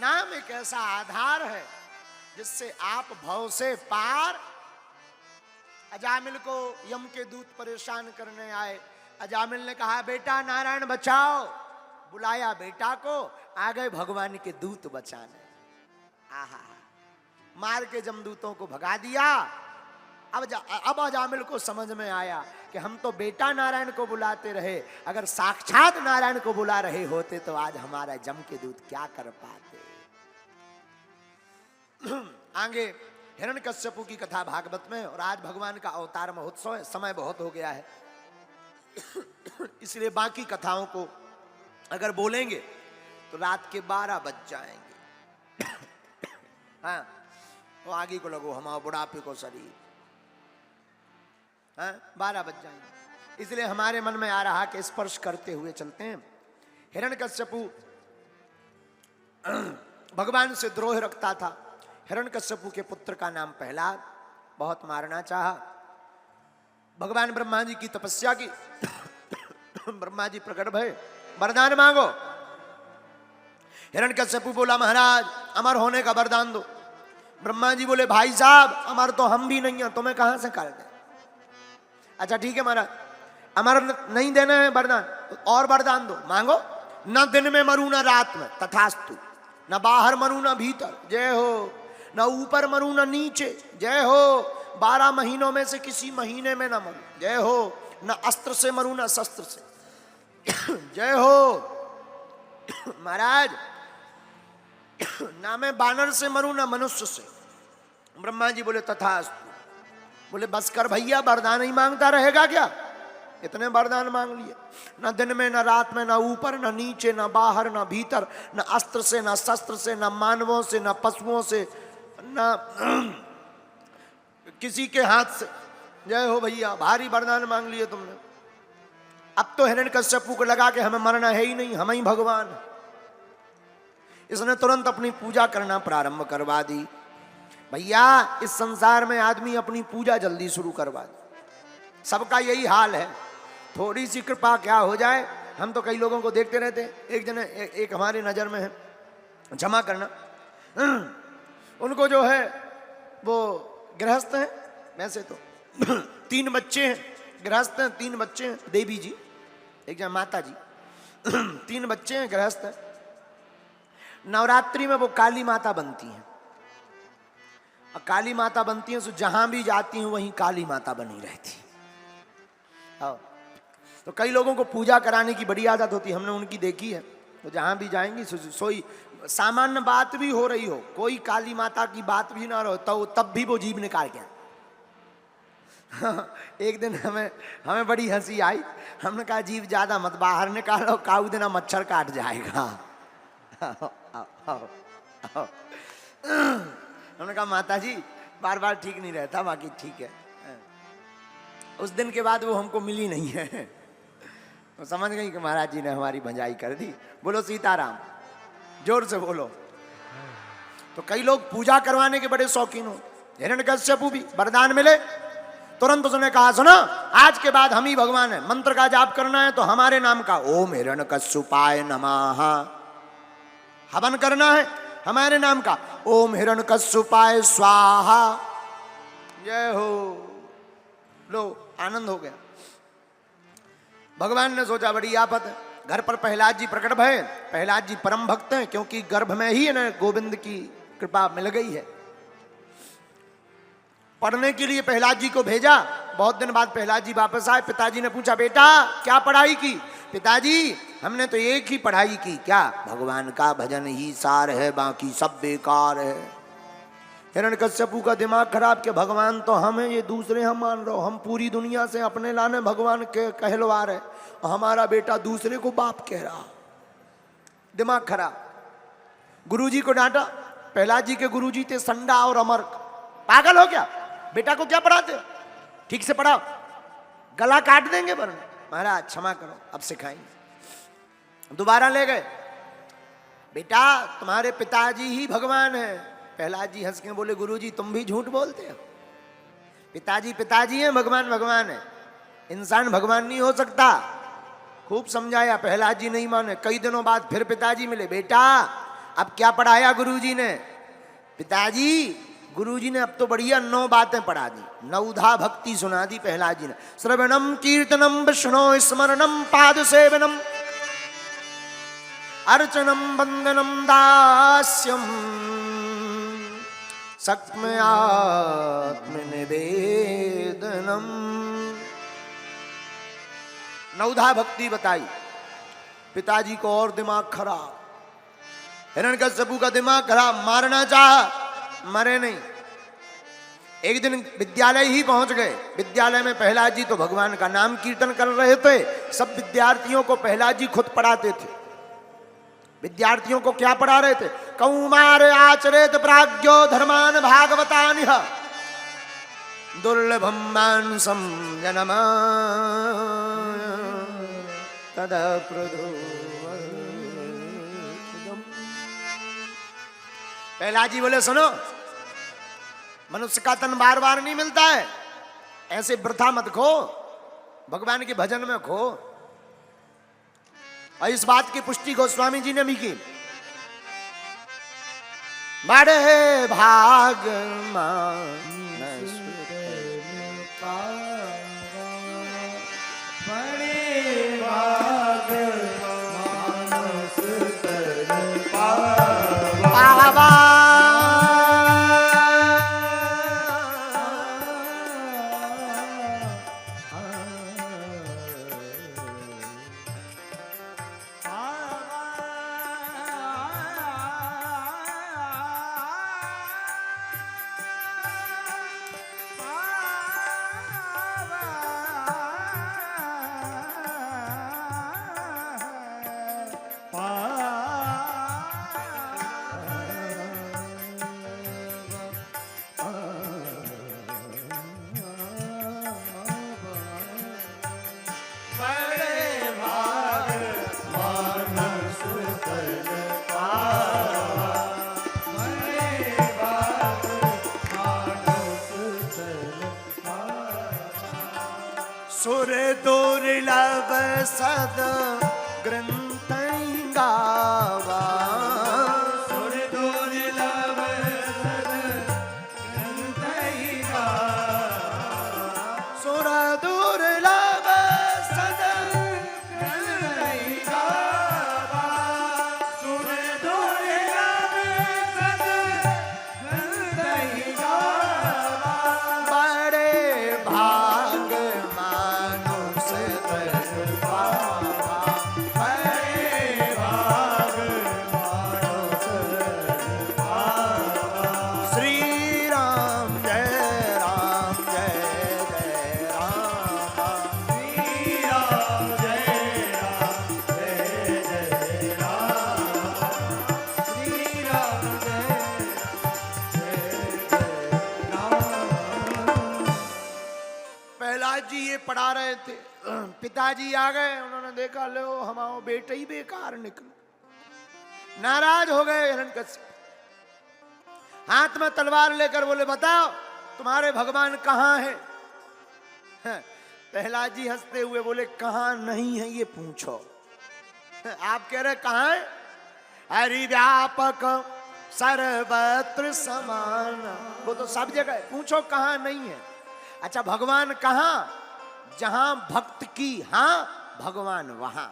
नाम एक ऐसा आधार है जिससे आप भव से पार। अजामिल को यम के दूत परेशान करने आए। अजामिल ने कहा बेटा नारायण बचाओ, बुलाया बेटा को, आ गए भगवान के दूत बचाने। आहा, मार के जमदूतों को भगा दिया। अब अजामिल को समझ में आया कि हम तो बेटा नारायण को बुलाते रहे, अगर साक्षात नारायण को बुला रहे होते तो आज हमारा जम के दूत क्या कर पाते। आगे हिरण्यकश्यपु की कथा भागवत में, और आज भगवान का अवतार महोत्सव है, समय बहुत हो गया है इसलिए बाकी कथाओं को अगर बोलेंगे तो रात के 12 बज जाएंगे। हाँ, वो आगे को लगो हमारे बुढ़ापे को शरीर, हाँ 12 बज जाएंगे। इसलिए हमारे मन में आ रहा कि स्पर्श करते हुए चलते हैं। हिरण्यकश्यपु भगवान से द्रोह रखता था। हिरण्यकश्यपु के पुत्र का नाम प्रहलाद, बहुत मारना चाहा। भगवान ब्रह्मा जी की तपस्या की। ब्रह्मा जी प्रकट भये, वरदान मांगो। हिरण्यकश्यपु बोला महाराज अमर होने का वरदान दो। ब्रह्मा जी बोले भाई साहब अमर तो हम भी नहीं है, तुम्हें कहां से कर दे। अच्छा ठीक है महाराज, अमर नहीं देना है वरदान, तो और वरदान दो, मांगो। न दिन में मरू न रात में, तथास्तु। न बाहर मरू न भीतर, जय हो। न ऊपर मरू न नीचे, जय हो। 12 महीनों में से किसी महीने में न मरू, जय हो। न अस्त्र से मरू न शस्त्र से, जय हो। महाराज ना मैं बानर से मरू ना मनुष्य से। ब्रह्मा जी बोले तथास्तु। बोले बस कर भैया, वरदान ही मांगता रहेगा क्या, इतने वरदान मांग लिए। न दिन में न रात में, न ऊपर न नीचे, न बाहर न भीतर, न अस्त्र से न शस्त्र से, न मानवों से न पशुओं से, न किसी के हाथ से। जय हो भैया, भारी वरदान मांग लिए तुमने। अब तो हिरण्यकश्यपु को लगा कि हमें मरना है ही नहीं, हम ही भगवान हैं। इसने तुरंत अपनी पूजा करना प्रारंभ करवा दी। भैया इस संसार में आदमी अपनी पूजा जल्दी शुरू करवा दे, सबका यही हाल है। थोड़ी सी कृपा क्या हो जाए। हम तो कई लोगों को देखते रहते हैं। एक जने एक हमारी नजर में है, क्षमा करना, उनको जो है वो गृहस्थ हैं, वैसे तो 3 बच्चे हैं, गृहस्थ हैं, 3 बच्चे हैं, देवी जी एक जन माता जी 3 बच्चे हैं, गृहस्थ हैं। नवरात्रि में वो काली माता बनती हैं, और काली माता बनती हैं तो जहां भी जाती हूं वहीं काली माता बनी रहती। तो कई लोगों को पूजा कराने की बड़ी आदत होती है, हमने उनकी देखी है। तो जहां भी जाएंगी सोई सामान्य बात भी हो रही हो, कोई काली माता की बात भी ना हो, तो तब भी वो जीभ निकाल के एक दिन हमें बड़ी हंसी आई। हमने कहा जीभ ज्यादा मत बाहर निकालो, काऊ देना मच्छर काट जाएगा। हमने कहा माता जी बार बार ठीक नहीं रहता, बाकी ठीक है। उस दिन के बाद वो हमको मिली नहीं है। तो समझ गई कि महाराज जी ने हमारी भंजाई कर दी। बोलो सीताराम, जोर से बोलो। तो कई लोग पूजा करवाने के बड़े शौकीन हो। हिरण्यकश्यपु भी वरदान मिले, तुरंत उसने कहा सुनो आज के बाद हम ही भगवान है, मंत्र का जाप करना है तो हमारे नाम का ओम हिरण्यकश्यपाय नमः, हवन करना है हमारे नाम का ओम हिरण्यकश्यपाय स्वाहा। जय हो। लो आनंद हो गया। भगवान ने सोचा बड़ी आफत है। घर पर प्रहलाद जी प्रकट भये। प्रहलाद जी परम भक्त हैं, क्योंकि गर्भ में ही इन्हें गोविंद की कृपा मिल गई है। पढ़ने के लिए प्रहलाद जी को भेजा। बहुत दिन बाद प्रहलाद जी वापस आए। पिताजी ने पूछा बेटा क्या पढ़ाई की। पिताजी हमने तो एक ही पढ़ाई की। क्या? भगवान का भजन ही सार है, बाकी सब बेकार है। हिरण्यकश्यपु का दिमाग खराब कि भगवान तो हम हैं, ये दूसरे हम मान रहे हो। हम पूरी दुनिया से अपने लाने भगवान के कहलवा रहे, और हमारा बेटा दूसरे को बाप कह रहा। दिमाग खराब। गुरुजी को डांटा। प्रहलाद जी के गुरुजी थे संडा और अमर। पागल हो क्या, बेटा को क्या पढ़ाते हो, ठीक से पढ़ाओ, गला काट देंगे वरना। महाराज क्षमा करो, अब सिखाएंगे। दोबारा ले गए। बेटा तुम्हारे पिताजी ही भगवान है। प्रहलाद जी हंस के बोले गुरुजी तुम भी झूठ बोलते हो। पिताजी पिताजी हैं, भगवान भगवान है। इंसान भगवान नहीं हो सकता। खूब समझाया, प्रहलाद जी नहीं माने। कई दिनों बाद फिर पिताजी मिले। बेटा अब क्या पढ़ाया गुरुजी ने? पिताजी, गुरुजी ने अब तो बढ़िया 9 बातें पढ़ा दी, 9धा भक्ति सुना दी प्रहलाद जी ने। श्रवणम कीर्तनम विष्णु स्मरणम पाद सेवनम अर्चनम वंदनम दास्यम सक्मयात्म निवेदनम। 9धा भक्ति बताई। पिताजी को और दिमाग खराब, हिरण्यकश्यपु का दिमाग खराब, मारना चाहा, मरे नहीं। एक दिन विद्यालय ही पहुंच गए। विद्यालय में प्रहलाद जी तो भगवान का नाम कीर्तन कर रहे थे। सब विद्यार्थियों को प्रहलाद जी खुद पढ़ाते थे। विद्यार्थियों को क्या पढ़ा रहे थे? कौमार आचरेत प्राज्ञो धर्मान भागवतानिह दुर्लभम मानसम जनम तदा प्रधो। प्रहलाद जी बोले सुनो, मनुष्य का तन बार बार नहीं मिलता है, ऐसे वृथा मत खो, भगवान के भजन में खो। और इस बात की पुष्टि गोस्वामी जी ने भी की। बड़े भाग मानस बड़े भाग मानस पावा। सुर दुर्लभ सद ग्रंथ गावा। सुर दुर्लभ सद ग्रंथ गावा। सुर दुर्लभ सद ग्रंथ गावा। सुर दुर्लभ सद ग्रंथ गावा। बड़े भाग जी ये पढ़ा रहे थे। पिताजी आ गए, उन्होंने देखा लो हमारा बेटा ही बेकार निकला। नाराज हो गए हिरण्यकश्यप। हाथ में तलवार लेकर बोले बताओ तुम्हारे भगवान कहाँ हैं? प्रहलाद जी हंसते हुए बोले कहाँ नहीं है ये पूछो। आप कह रहे कहाँ है? हरि व्यापक सर्वत्र समान, वो तो सब जगह है, पूछो कहाँ नहीं है। अच्छा भगवान कहाँ? जहां भक्त की हाँ भगवान वहां।